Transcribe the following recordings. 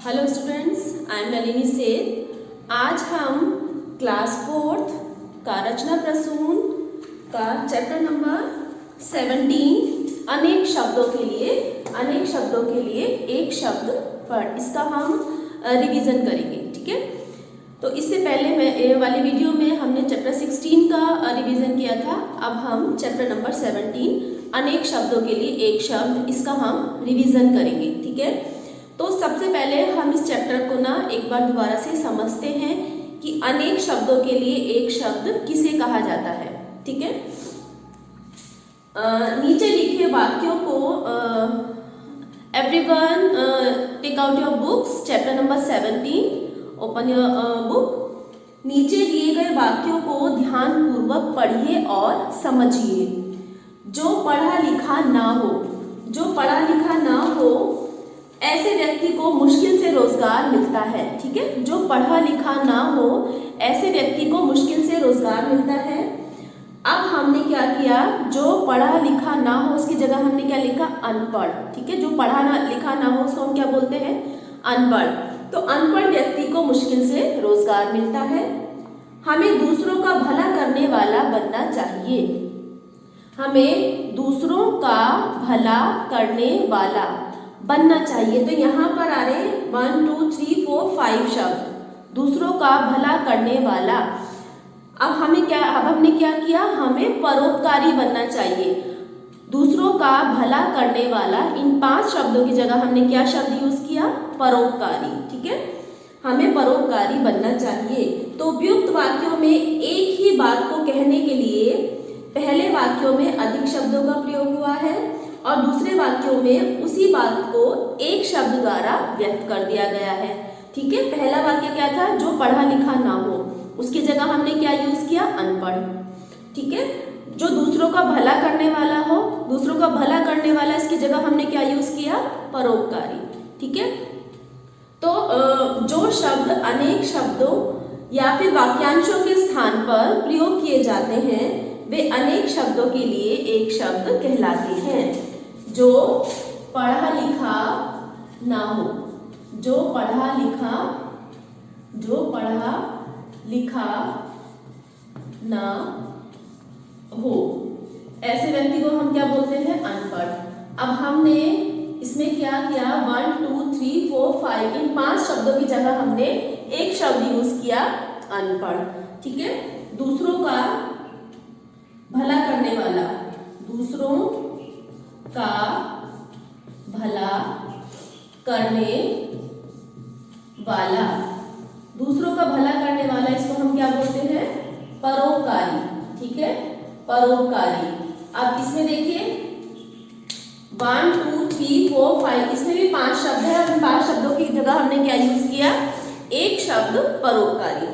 Hello students, I am Nalini सेठ। आज हम क्लास 4th का रचना प्रसून का चैप्टर नंबर 17 अनेक शब्दों के लिए एक शब्द पर इसका हम रिवीजन करेंगे। ठीक है, तो इससे पहले मैं वाली वीडियो में हमने चैप्टर 16 का रिवीजन किया था। अब हम चैप्टर नंबर 17 अनेक शब्दों के लिए एक शब्द इसका हम रिवीजन करेंगे। ठीक है, तो सबसे पहले हम इस चैप्टर को ना एक बार दोबारा से समझते हैं कि अनेक शब्दों के लिए एक शब्द किसे कहा जाता है। ठीक है, नीचे लिखे वाक्यों को everyone take out your books, chapter number 17, open your book. नीचे दिए गए वाक्यों को ध्यानपूर्वक पढ़िए और समझिए। जो पढ़ा लिखा ना हो ऐसे व्यक्ति को मुश्किल से रोजगार मिलता है। ठीक है, जो पढ़ा लिखा ना हो ऐसे व्यक्ति को मुश्किल से रोजगार मिलता है। अब हमने क्या किया, जो पढ़ा लिखा ना हो उसकी जगह हमने क्या लिखा, अनपढ़। ठीक है, जो पढ़ा लिखा ना हो उसको हम क्या बोलते हैं, अनपढ़। तो अनपढ़ व्यक्ति को मुश्किल से रोजगार मिलता है। हमें दूसरों का भला करने वाला बनना चाहिए। हमें दूसरों का भला करने वाला बनना चाहिए। तो यहाँ पर आ रहे 1 2 3 4 5 शब्द, दूसरों का भला करने वाला। अब हमने क्या किया, हमें परोपकारी बनना चाहिए। दूसरों का भला करने वाला, इन 5 शब्दों की जगह हमने क्या शब्द यूज किया, परोपकारी। ठीक है, हमें परोपकारी बनना चाहिए। तो उपयुक्त वाक्यों में एक ही बात को कहने के लिए पहले वाक्यों में अधिक शब्दों का प्रयोग हुआ है और दूसरे वाक्यों में उसी बात को एक शब्द द्वारा व्यक्त कर दिया गया है। ठीक है, पहला वाक्य क्या था, जो पढ़ा लिखा ना हो, उसकी जगह हमने क्या यूज किया, अनपढ़। ठीक है, जो दूसरों का भला करने वाला हो, दूसरों का भला करने वाला, इसकी जगह हमने क्या यूज किया, परोपकारी। ठीक है, तो जो शब्द अनेक शब्दों या फिर वाक्यांशों के स्थान पर प्रयोग किए जाते हैं वे अनेक शब्दों के लिए एक शब्द कहलाते हैं। जो पढ़ा लिखा ना हो, जो पढ़ा लिखा ना हो ऐसे व्यक्ति को हम क्या बोलते हैं, अनपढ़। अब हमने इसमें क्या किया, 1 2 3 4 5 इन 5 शब्दों की जगह हमने एक शब्द यूज किया, अनपढ़। ठीक है, दूसरों का भला करने वाला, दूसरों का भला करने वाला, दूसरों का भला करने वाला, इसको हम क्या बोलते हैं, परोपकारी। ठीक है, परोपकारी। अब इसमें देखिए 1 2 3 4 5 इसमें भी 5 शब्द है। अब इन 5 शब्दों की जगह हमने क्या यूज किया, एक शब्द परोपकारी।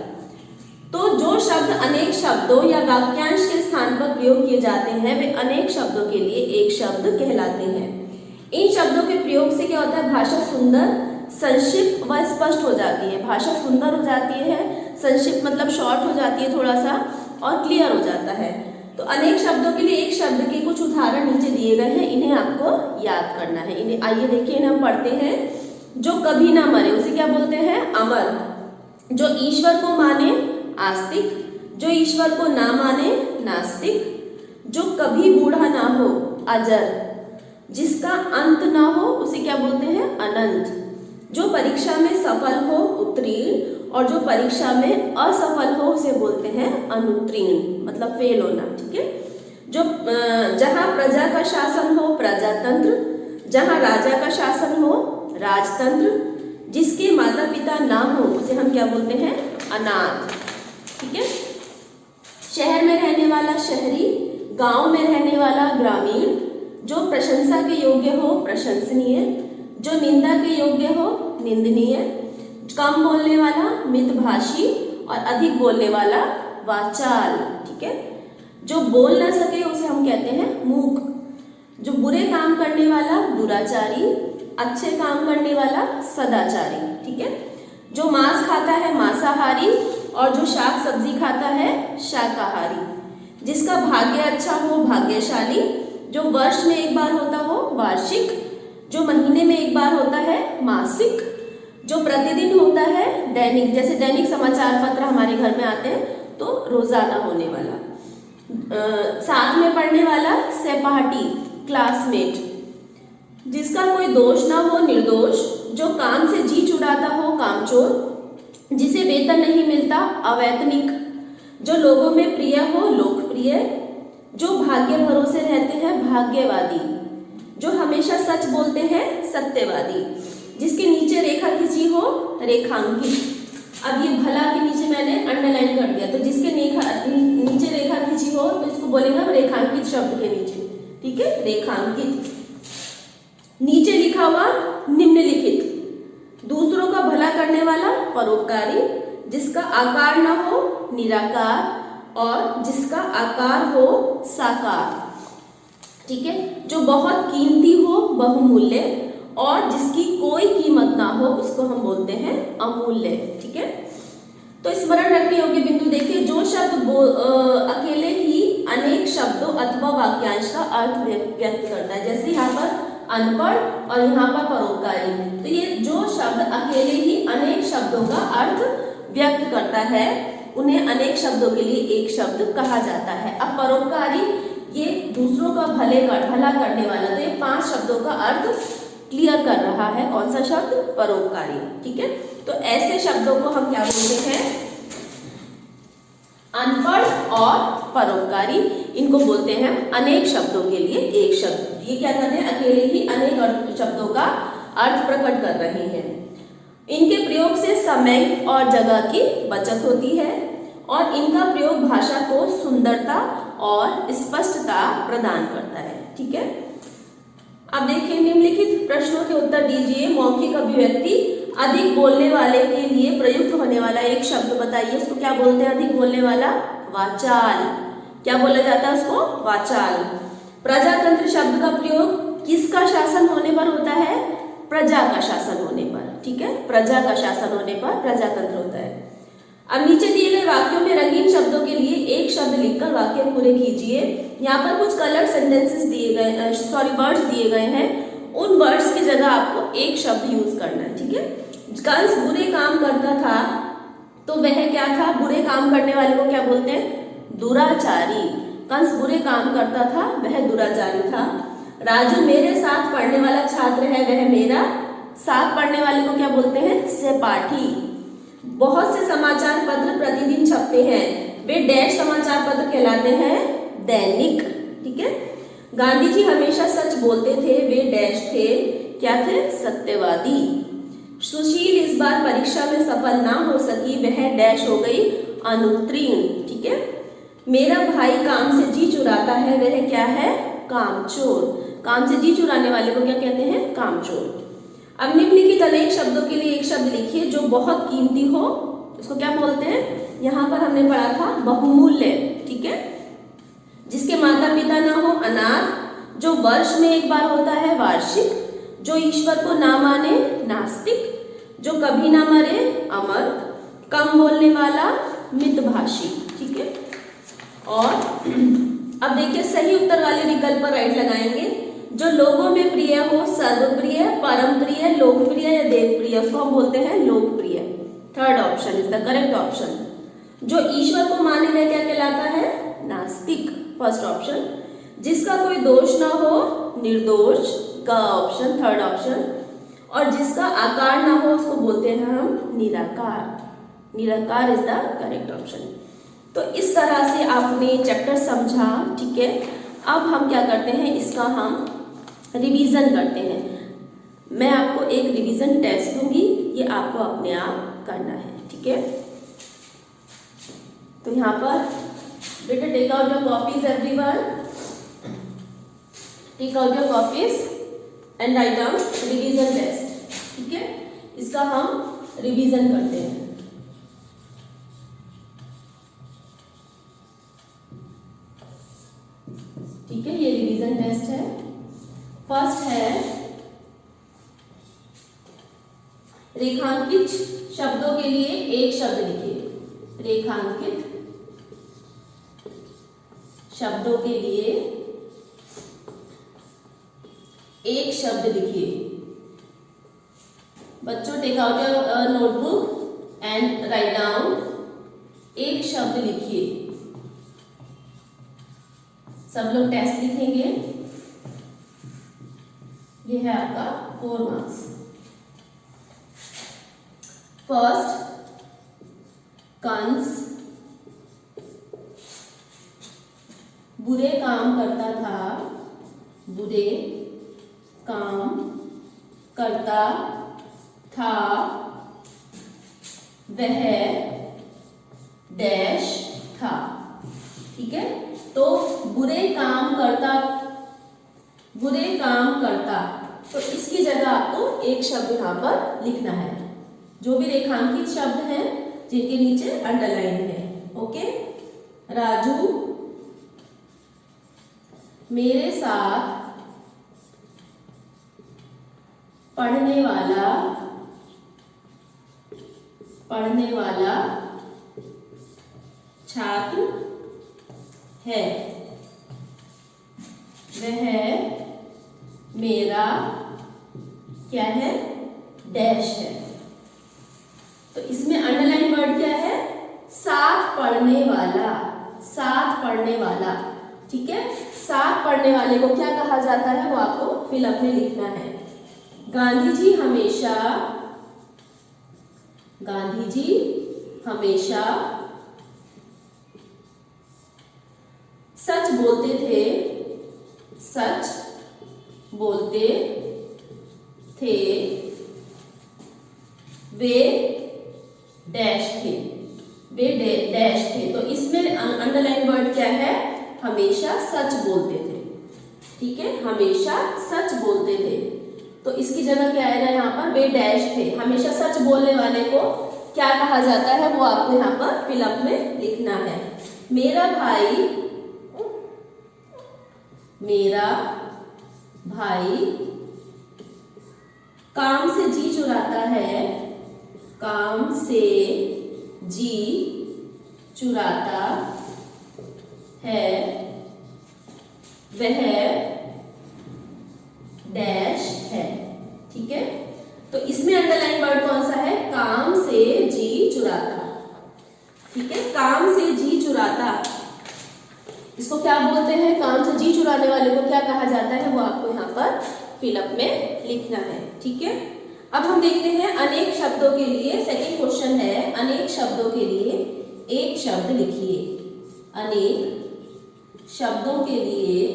तो जो शब्द अनेक शब्दों या वाक्यांश के स्थान पर प्रयोग किए जाते हैं वे अनेक शब्दों के लिए एक शब्द कहलाते हैं। इन शब्दों के प्रयोग से क्या होता है, भाषा सुंदर, संक्षिप्त व स्पष्ट हो जाती है। भाषा सुंदर हो जाती है, संक्षिप्त मतलब शॉर्ट हो जाती है थोड़ा सा, और क्लियर हो जाता है। तो अनेक शब्दों के लिए एक शब्द के कुछ उदाहरण नीचे दिए गए हैं, इन्हें आपको याद करना है। इन्हें आइए देखिए, इन्हें हम पढ़ते हैं। जो कभी ना मरे उसे क्या बोलते हैं, अमर। जो ईश्वर को माने, आस्तिक। जो ईश्वर को ना माने, नास्तिक। जो कभी बूढ़ा ना हो, अजर। जिसका अंत ना हो उसे क्या बोलते हैं, अनंत। जो परीक्षा में सफल हो, उत्तीर्ण। और जो परीक्षा में असफल हो उसे बोलते हैं अनुत्तीर्ण, मतलब फेल होना। ठीक है, जो जहां प्रजा का शासन हो, प्रजातंत्र। जहां राजा का शासन हो, राजतंत्र। जिसके माता पिता ना हो उसे हम क्या बोलते हैं, अनाथ। ठीक है, शहर में रहने वाला शहरी, गांव में रहने वाला ग्रामीण। जो प्रशंसा के योग्य हो, प्रशंसनीय। जो निंदा के योग्य हो, निंदनीय। कम बोलने वाला, मितभाषी। और अधिक बोलने वाला, वाचाल। ठीक है, जो बोल ना सके उसे हम कहते हैं मूक। जो बुरे काम करने वाला, दुराचारी। अच्छे काम करने वाला, सदाचारी। ठीक है, जो मांस खाता है, मांसाहारी। और जो शाक सब्जी खाता है, शाकाहारी। जिसका भाग्य अच्छा हो, भाग्यशाली। जो वर्ष में एक बार होता हो, वार्षिक। जो महीने में एक बार होता है, मासिक। जो प्रतिदिन होता है दैनिक, जैसे दैनिक समाचार पत्र हमारे घर में आते हैं तो रोजाना होने वाला। साथ में पढ़ने वाला सहपाठी, क्लासमेट। जिसका कोई दोष ना हो, निर्दोष। जो काम से जी चुराता हो, कामचोर। जिसे वेतन नहीं मिलता, अवैतनिक। जो लोगों में प्रिय हो, लोकप्रिय। जो भाग्य भरोसे रहते हैं, भाग्यवादी। जो हमेशा सच बोलते हैं, सत्यवादी। जिसके नीचे रेखा खींची हो, रेखांकित। अब ये भला के नीचे मैंने अंडरलाइन कर दिया, तो जिसके नीचे रेखा खींची हो तो इसको बोलेंगे हम रेखांकित शब्द के नीचे, ठीक है, रेखांकित। नीचे लिखा हुआ निम्नलिखित। दूसरों का भला करने वाला, परोपकारी। जिसका आकार न हो, निराकार। और जिसका आकार हो, साकार। ठीक है, जो बहुत कीमती हो, बहुमूल्य। और जिसकी कोई कीमत ना हो उसको हम बोलते हैं अमूल्य। ठीक है, तो स्मरण रखने योग्य बिंदु देखिए, जो शब्द अकेले ही अनेक शब्दों अथवा वाक्यांश का अर्थ व्यक्त करता है, जैसे यहाँ पर अनपढ़ और यहाँ पर परोपकारी। तो ये जो शब्द अकेले ही अनेक शब्दों का अर्थ व्यक्त करता है उन्हें अनेक शब्दों के लिए एक शब्द कहा जाता है। अब परोपकारी ये दूसरों का भला करने वाला, तो ये 5 शब्दों का अर्थ क्लियर कर रहा है। कौन सा शब्द? परोपकारी। ठीक है, तो ऐसे शब्दों को हम क्या बोलते हैं? अनपढ़ और परोपकारी। इनको बोलते हैं अनेक शब्दों के लिए एक शब्द। ये क्या कर रहे हैं? अकेले ही अनेक शब्दों का अर्थ प्रकट कर रहे हैं। इनके प्रयोग से समय और जगह की बचत होती है और इनका प्रयोग भाषा को सुंदरता और स्पष्टता प्रदान करता है। ठीक है, अब देखिए निम्नलिखित प्रश्नों के उत्तर दीजिए। मौखिक अभिव्यक्ति अधिक बोलने वाले के लिए प्रयुक्त होने वाला एक शब्द बताइए। उसको क्या बोलते हैं? अधिक बोलने वाला? वाचाल। क्या बोला जाता है उसको? वाचाल। प्रजातंत्र शब्द का प्रयोग किसका शासन होने पर होता है? प्रजा का शासन होने पर। ठीक है, प्रजा का शासन होने पर प्रजातंत्र होता है। अब नीचे दिए गए वाक्यों में रंगीन शब्दों के लिए एक शब्द लिखकर वाक्य पूरे कीजिए। यहाँ पर कुछ कलर सेंटेंसेस दिए गए, वर्ड्स दिए गए हैं। उन वर्ड्स की जगह आपको एक शब्द यूज करना है। ठीक है, कंस बुरे काम करता था तो वह क्या था? बुरे काम करने वाले को क्या बोलते हैं? दुराचारी। कंस बुरे काम करता था, वह दुराचारी था। राजू मेरे साथ पढ़ने वाला छात्र है, वह मेरा साथ पढ़ने वाले को क्या बोलते हैं? सहपाठी। बहुत से समाचार पत्र प्रतिदिन छपते हैं, वे डैश समाचार पत्र कहलाते हैं? दैनिक। ठीक है, गांधी जी हमेशा सच बोलते थे, वे डैश थे, क्या थे? सत्यवादी। सुशील इस बार परीक्षा में सफल ना हो सकी, वह डैश हो गई? अनुत्तीर्ण। ठीक है, मेरा भाई काम से जी चुराता है, वह क्या है? कामचोर। काम से जी चुराने वाले को क्या कहते हैं? कामचोर। अब निम्नलिखित अनेक शब्दों के लिए एक शब्द लिखिए जो बहुत कीमती हो, उसको क्या बोलते हैं? यहाँ पर हमने पढ़ा था बहुमूल्य। ठीक है, जिसके माता पिता ना हो, अनाथ। जो वर्ष में एक बार होता है, वार्षिक। जो ईश्वर को ना माने, नास्तिक। जो कभी ना मरे, अमर। कम बोलने वाला, मितभाषी। ठीक है, और अब देखिए सही उत्तर वाले विकल्प पर राइट लगाएंगे। जो लोगों में प्रिय हो, सर्वप्रिय, परमप्रिय, लोकप्रिय या देवप्रिय, उसको हम बोलते हैं लोकप्रिय। Third option is the correct option. जो ईश्वर को माने वह क्या कहलाता है? नास्तिक। First option. जिसका कोई दोष ना हो, निर्दोष का ऑप्शन, थर्ड ऑप्शन। और जिसका आकार ना हो उसको बोलते हैं हम निराकार। निराकार इज द करेक्ट ऑप्शन। तो इस तरह से आपने चैप्टर समझा। ठीक है, अब हम क्या करते हैं, इसका हम रिवीजन करते हैं। मैं आपको एक रिवीजन टेस्ट दूंगी, ये आपको अपने आप करना है। ठीक है, तो यहाँ पर बेटा take out your copies everyone, take out your copies and write down revision test. ठीक है, इसका हम रिवीजन करते हैं। ठीक है, ये रिवीजन टेस्ट है। फर्स्ट है रेखांकित शब्दों के लिए एक शब्द लिखिए। रेखांकित शब्दों के लिए एक शब्द लिखिए। बच्चों take out your notebook and write down, एक शब्द लिखिए। सब लोग टेस्ट लिखेंगे। ये है आपका 4 मार्क्स। फर्स्ट, कंस बुरे काम करता था, बुरे काम करता था, वह डैश था। ठीक है, तो बुरे काम करता, तो इसकी जगह आपको एक शब्द यहाँ पर लिखना है, जो भी रेखांकित शब्द हैं जिनके नीचे अंडरलाइन है। ओके, राजू मेरे साथ पढ़ने वाला छात्र है, वह मेरा क्या है, डैश है। तो इसमें अंडरलाइन वर्ड क्या है, साथ पढ़ने वाला, साथ पढ़ने वाला। ठीक है, साथ पढ़ने वाले को क्या कहा जाता है वो आपको फिलअप में लिखना है। गांधी जी हमेशा सच बोलते थे, सच बोलते थे, वे डैश थे, वे डैश थे। तो इसमें अंडरलाइन वर्ड क्या है, हमेशा सच बोलते थे। ठीक है, हमेशा सच बोलते थे, तो इसकी जगह क्या आएगा यहाँ पर, वे डैश थे। हमेशा सच बोलने वाले को क्या कहा जाता है वो आपको यहाँ पर फिलअप में लिखना है। मेरा भाई काम से जी चुराता है, काम से जी चुराता है, वह डैश है। ठीक है, तो इसमें अंडरलाइन वर्ड कौन सा है, काम से जी चुराता। ठीक है, काम से जी चुराता, इसको क्या बोलते हैं, काम से जी चुराने वाले को क्या कहा जाता है वो आपको यहाँ पर फिलअप में लिखना है। ठीक है, अब हम देखते हैं अनेक शब्दों के लिए। सेकंड क्वेश्चन है, अनेक शब्दों के लिए एक शब्द लिखिए। अनेक शब्दों के लिए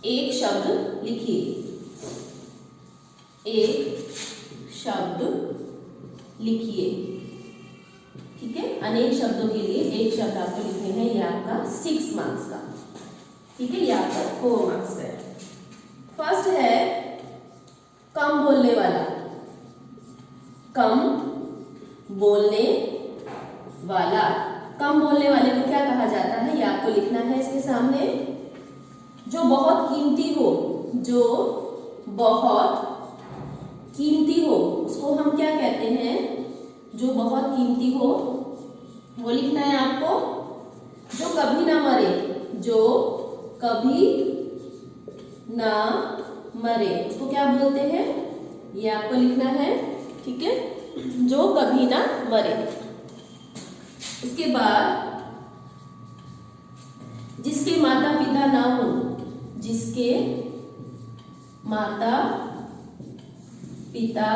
एक शब्द लिखिए, एक शब्द लिखिए। ठीक है, अनेक शब्दों के लिए एक शब्द आपको लिखने हैं। ये आपका 6 मार्क्स का। ठीक है, ये आपका 4 मार्क्स का है। फर्स्ट है कम बोलने वाला, कम बोलने वाला। कम बोलने वाले को क्या कहा जाता है, ये आपको लिखना है इसके सामने। जो बहुत कीमती हो, जो बहुत कीमती हो, उसको हम क्या कहते हैं, जो बहुत कीमती हो वो लिखना है आपको। जो कभी ना मरे, जो कभी ना मरे, उसको क्या बोलते हैं, ये आपको लिखना है। ठीक है, जो कभी ना मरे। उसके बाद जिसके माता पिता ना हो, जिसके माता पिता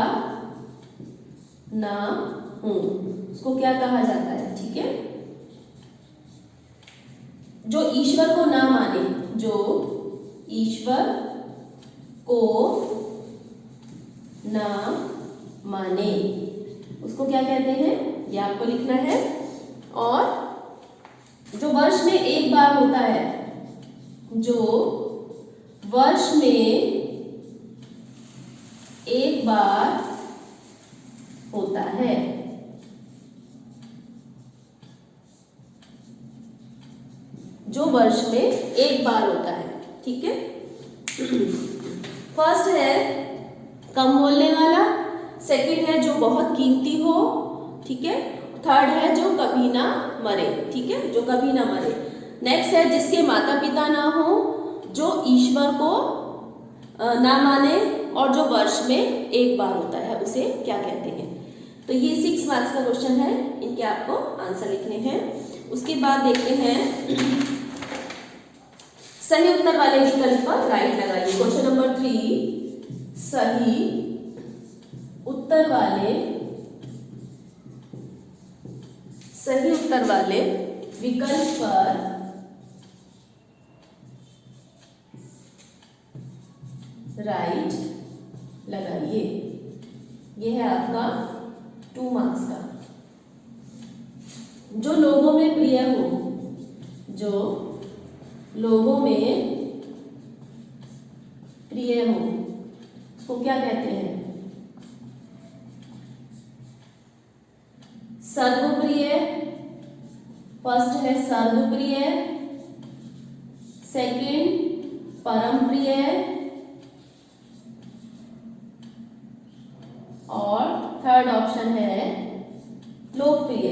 ना हो, उसको क्या कहा जाता है। ठीक है, जो ईश्वर को ना माने, जो ईश्वर को ना माने, उसको क्या कहते हैं, ये आपको लिखना है। और जो वर्ष में एक बार होता है, जो वर्ष में एक बार होता है, जो वर्ष में एक बार होता है। ठीक है, फर्स्ट है कम बोलने वाला, सेकंड है जो बहुत कीमती हो, ठीक है, थर्ड है जो कभी ना मरे। ठीक है, जो कभी ना मरे। नेक्स्ट है जिसके माता पिता ना हो, जो ईश्वर को ना माने, और जो वर्ष में एक बार होता है उसे क्या कहते हैं। तो ये 6 मार्क्स का क्वेश्चन है, इनके आपको आंसर लिखने हैं। उसके बाद देखते हैं सही उत्तर वाले विकल्प पर राइट लगाइए। क्वेश्चन नंबर 3, सही उत्तर वाले विकल्प पर राइट लगाइए। ये है आपका 2 मार्क्स का। जो लोगों में प्रिय हो, जो लोगों में प्रिय हो उसको क्या कहते हैं? सर्वप्रिय, फर्स्ट है सर्वप्रिय, सेकंड परम प्रिय और थर्ड ऑप्शन है लोकप्रिय।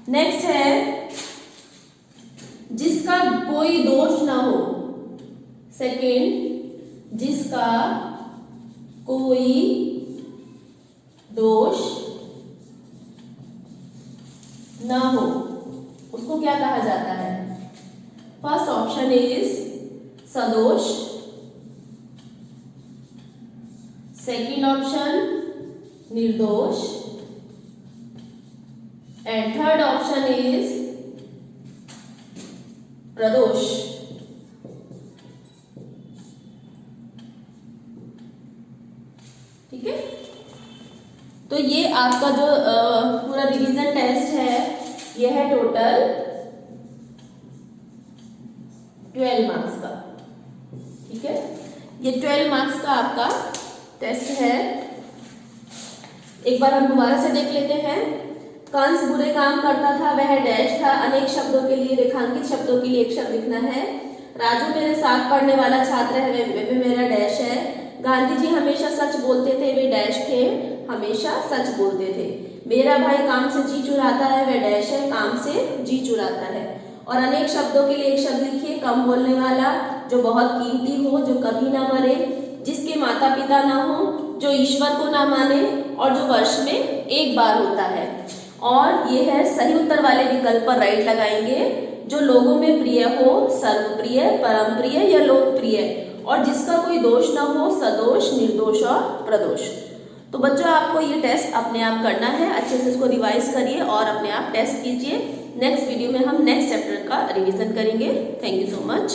नेक्स्ट है जिसका कोई दोष ना हो, सेकंड जिसका कोई दोष ना हो उसको क्या कहा जाता है? फर्स्ट ऑप्शन इज सदोष, सेकंड ऑप्शन निर्दोष एंड थर्ड ऑप्शन इज प्रदोष। ठीक है, तो ये आपका जो पूरा रिवीजन टेस्ट है ये है टोटल 12 मार्क्स का। ठीक है, ये 12 मार्क्स का आपका टेस्ट है। एक बार हम दोबारा से देख लेते हैं। कंस बुरे काम करता था, वह डैश था। अनेक शब्दों के लिए, रेखांकित शब्दों के लिए एक शब्द लिखना है। राजू मेरे साथ पढ़ने वाला छात्र है, वे मेरा डैश है। गांधी जी हमेशा सच बोलते थे, वे डैश थे, हमेशा सच बोलते थे। मेरा भाई काम से जी चुराता है, वह डैश है, काम से जी चुराता है। और अनेक शब्दों के लिए एक शब्द लिखिए। कम बोलने वाला, जो बहुत कीमती हो, जो कभी ना मरे, जिसके माता पिता ना हो, जो ईश्वर को ना माने और जो वर्ष में एक बार होता है। और ये है सही उत्तर वाले विकल्प पर राइट लगाएंगे। जो लोगों में प्रिय हो, सर्वप्रिय, परम प्रिय या लोकप्रिय, और जिसका कोई दोष ना हो, सदोष, निर्दोष और प्रदोष। तो बच्चों आपको ये टेस्ट अपने आप करना है, अच्छे से इसको रिवाइज करिए और अपने आप टेस्ट कीजिए। नेक्स्ट वीडियो में हम नेक्स्ट चैप्टर का रिवीजन करेंगे। Thank you so much.